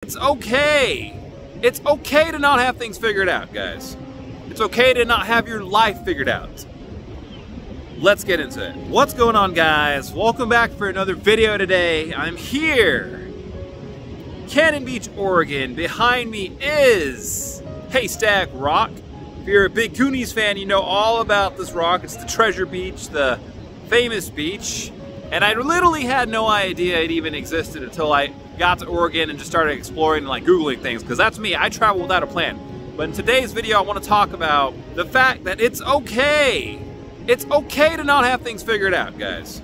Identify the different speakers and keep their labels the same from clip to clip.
Speaker 1: It's okay. It's okay to not have things figured out, guys. It's okay to not have your life figured out. Let's get into it. What's going on, guys? Welcome back for another video today. I'm here, Cannon Beach, Oregon. Behind me is Haystack Rock. If you're a big Goonies fan, you know all about this rock. It's the treasure beach, the famous beach. And I literally had no idea it even existed until I got to Oregon and just started exploring and like Googling things, because that's me. I travel without a plan. But in today's video, I want to talk about the fact that it's okay. It's okay to not have things figured out, guys.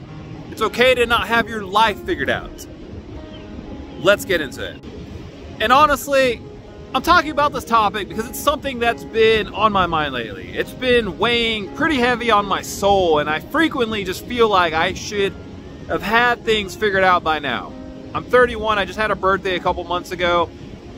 Speaker 1: It's okay to not have your life figured out. Let's get into it. And honestly, I'm talking about this topic because it's something that's been on my mind lately. It's been weighing pretty heavy on my soul, and I frequently just feel like I should have had things figured out by now. I'm 31, I just had a birthday a couple months ago,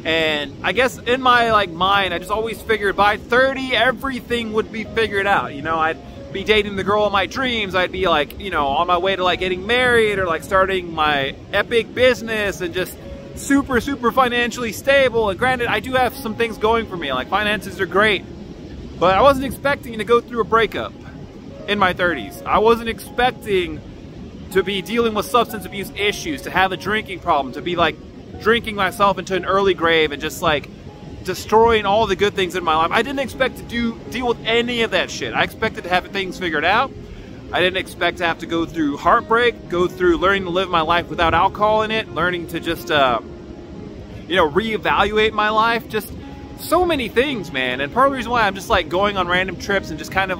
Speaker 1: and I guess in my mind, I just always figured by 30, everything would be figured out. You know, I'd be dating the girl of my dreams, I'd be on my way to getting married or starting my epic business and just super financially stable. And granted, I do have some things going for me, finances are great, but I wasn't expecting to go through a breakup in my 30s. I wasn't expecting to be dealing with substance abuse issues, to have a drinking problem, to be drinking myself into an early grave and just destroying all the good things in my life. I didn't expect to deal with any of that shit. I expected to have things figured out. I didn't expect to have to go through heartbreak, go through learning to live my life without alcohol in it, learning to just, reevaluate my life. Just so many things, man. And part of the reason why I'm just going on random trips and just kind of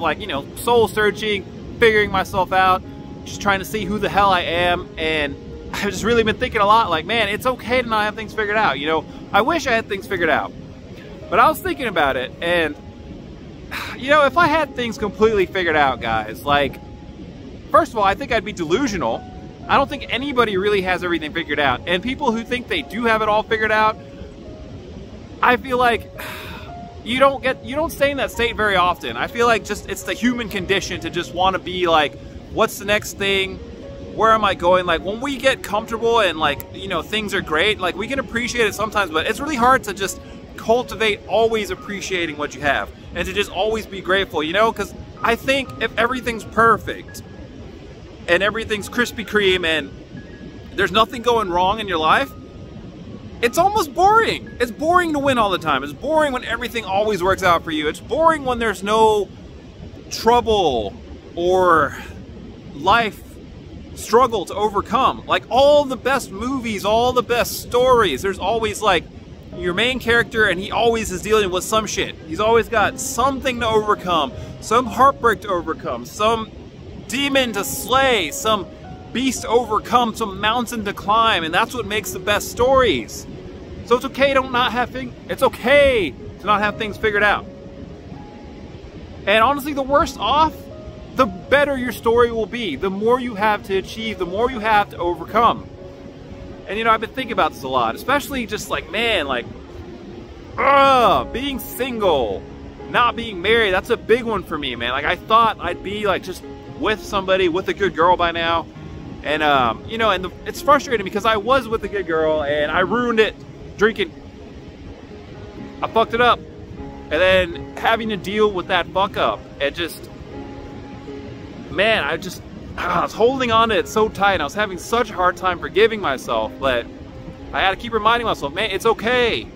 Speaker 1: soul searching, figuring myself out, just trying to see who the hell I am. And I've just really been thinking a lot man, it's okay to not have things figured out. I wish I had things figured out, but I was thinking about it, and if I had things completely figured out, guys, first of all, I think I'd be delusional. I don't think anybody really has everything figured out, and people who think they do have it all figured out, I feel like you don't stay in that state very often. I feel like it's the human condition to just want to be what's the next thing? Where am I going? When we get comfortable and things are great, we can appreciate it sometimes, but it's really hard to just cultivate always appreciating what you have and to just always be grateful, because I think if everything's perfect and everything's Krispy Kreme and there's nothing going wrong in your life, it's almost boring. It's boring to win all the time. It's boring when everything always works out for you. It's boring when there's no trouble or life struggle to overcome. All the best movies, all the best stories, there's always your main character, and he always is dealing with some shit. He's always got something to overcome, some heartbreak to overcome, some demon to slay, some beast to overcome, some mountain to climb, and that's what makes the best stories. So it's okay to not have things figured out. And honestly, the worse off, the better your story will be. The more you have to achieve, the more you have to overcome. And I've been thinking about this a lot, especially just being single, not being married. That's a big one for me, man. I thought I'd be just with somebody, with a good girl by now. And it's frustrating because I was with a good girl and I ruined it drinking. I fucked it up. And then having to deal with that fuck up and just, man, I was holding on to it so tight, and I was having such a hard time forgiving myself, but I had to keep reminding myself, man, it's okay.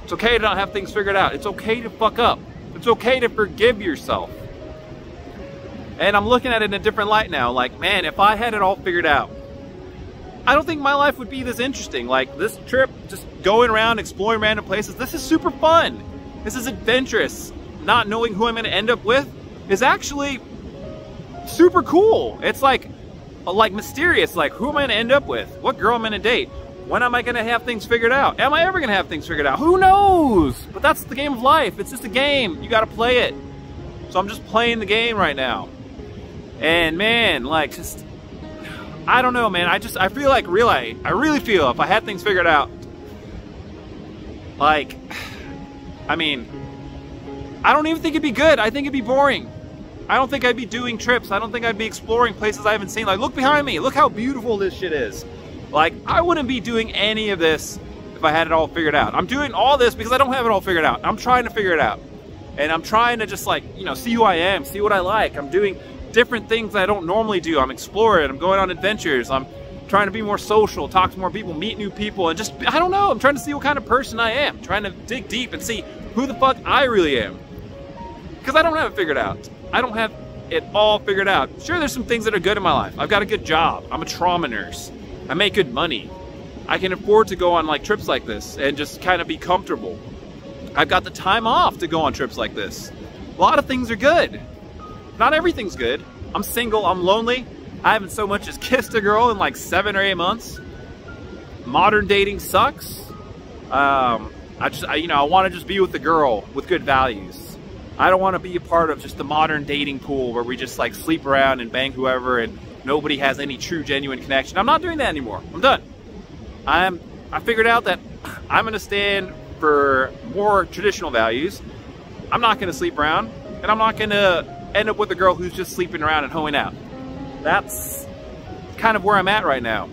Speaker 1: It's okay to not have things figured out. It's okay to fuck up. It's okay to forgive yourself. And I'm looking at it in a different light now. Man, if I had it all figured out, I don't think my life would be this interesting. This trip, just going around, exploring random places, this is super fun. This is adventurous. Not knowing who I'm going to end up with is actually super cool. It's mysterious. Who am I going to end up with? What girl am I going to date? When am I going to have things figured out? Am I ever going to have things figured out? Who knows? But that's the game of life. It's just a game. You got to play it. So I'm just playing the game right now. And man, I don't know, man. I feel I really feel if I had things figured out, I don't even think it'd be good. I think it'd be boring. I don't think I'd be doing trips. I don't think I'd be exploring places I haven't seen. Look behind me. Look how beautiful this shit is. I wouldn't be doing any of this if I had it all figured out. I'm doing all this because I don't have it all figured out. I'm trying to figure it out. And I'm trying to just like, you know, see who I am, see what I like. I'm doing different things I don't normally do. I'm exploring, I'm going on adventures. I'm trying to be more social, talk to more people, meet new people, and just, I don't know, I'm trying to see what kind of person I am. Trying to dig deep and see who the fuck I really am. Because I don't have it figured out. I don't have it all figured out. Sure, there's some things that are good in my life. I've got a good job. I'm a trauma nurse. I make good money. I can afford to go on like trips like this and just kind of be comfortable. I've got the time off to go on trips like this. A lot of things are good. Not everything's good. I'm single, I'm lonely. I haven't so much as kissed a girl in like 7 or 8 months. Modern dating sucks. I want to just be with a girl with good values. I don't want to be a part of just the modern dating pool where we just like sleep around and bang whoever and nobody has any true, genuine connection. I'm not doing that anymore. I'm done. I figured out that I'm going to stand for more traditional values. I'm not going to sleep around, and I'm not going to end up with a girl who's just sleeping around and hoeing out. That's kind of where I'm at right now.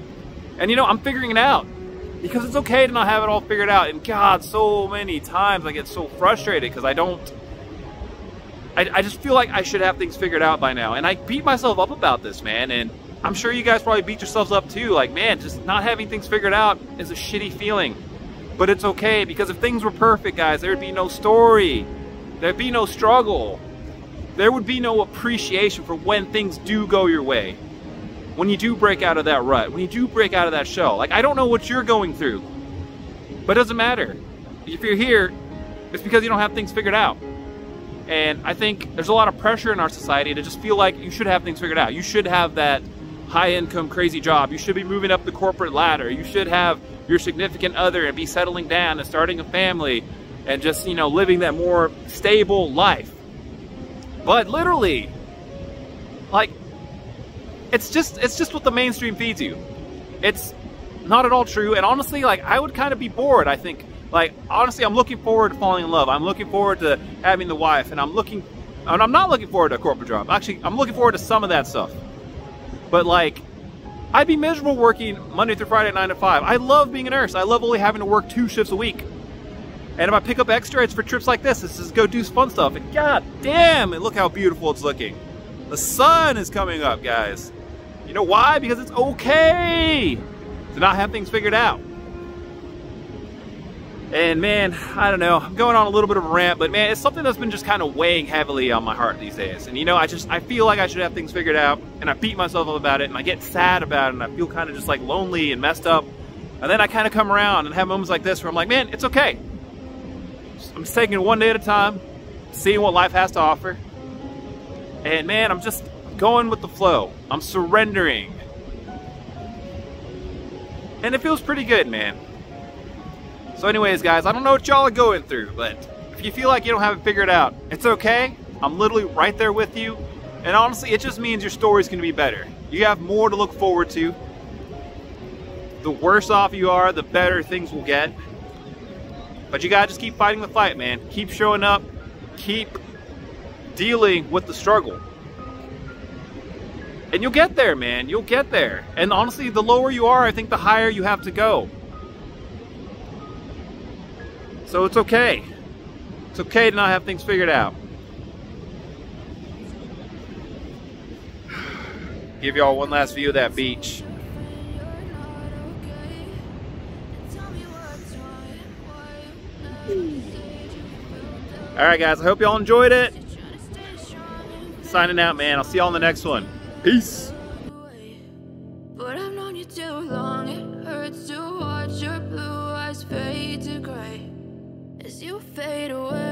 Speaker 1: And you know, I'm figuring it out because it's okay to not have it all figured out. And God, so many times I get so frustrated because I just feel like I should have things figured out by now. And I beat myself up about this, man. And I'm sure you guys probably beat yourselves up too. Like, man, just not having things figured out is a shitty feeling. But it's okay, because if things were perfect, guys, there'd be no story. There'd be no struggle. There would be no appreciation for when things do go your way. When you do break out of that rut, when you do break out of that shell. Like, I don't know what you're going through, but it doesn't matter. If you're here, it's because you don't have things figured out. And I think there's a lot of pressure in our society to just feel like you should have things figured out. You should have that high-income, crazy job. You should be moving up the corporate ladder. You should have your significant other and be settling down and starting a family and just, you know, living that more stable life. But literally, like, it's just what the mainstream feeds you. It's not at all true. And honestly, like, I would kind of be bored, I think. Like, honestly, I'm looking forward to falling in love. I'm looking forward to having the wife, and I'm not looking forward to a corporate job. Actually, I'm looking forward to some of that stuff. But like, I'd be miserable working Monday through Friday, 9 to 5. I love being a nurse. I love only having to work 2 shifts a week. And if I pick up extra, it's for trips like this. This is go do fun stuff. And god damn, and look how beautiful it's looking. The sun is coming up, guys. You know why? Because it's okay to not have things figured out. And man, I don't know, I'm going on a little bit of a rant, but man, it's something that's been just kind of weighing heavily on my heart these days. And you know, I feel like I should have things figured out, and I beat myself up about it, and I get sad about it, and I feel kind of just like lonely and messed up. And then I kind of come around and have moments like this where I'm like, man, it's okay. I'm just taking it one day at a time, seeing what life has to offer. And man, I'm just going with the flow. I'm surrendering. And it feels pretty good, man. So anyways, guys, I don't know what y'all are going through, but if you feel like you don't have it figured out, it's okay. I'm literally right there with you. And honestly, it just means your story's gonna be better. You have more to look forward to. The worse off you are, the better things will get. But you gotta just keep fighting the fight, man. Keep showing up. Keep dealing with the struggle. And you'll get there, man. You'll get there. And honestly, the lower you are, I think the higher you have to go. So it's okay. It's okay to not have things figured out. Give y'all one last view of that beach. Alright guys, I hope y'all enjoyed it. Signing out, man. I'll see y'all in the next one. Peace.
Speaker 2: But I've known you too long. It hurts to watch your blue eyes fade to gray as you fade away.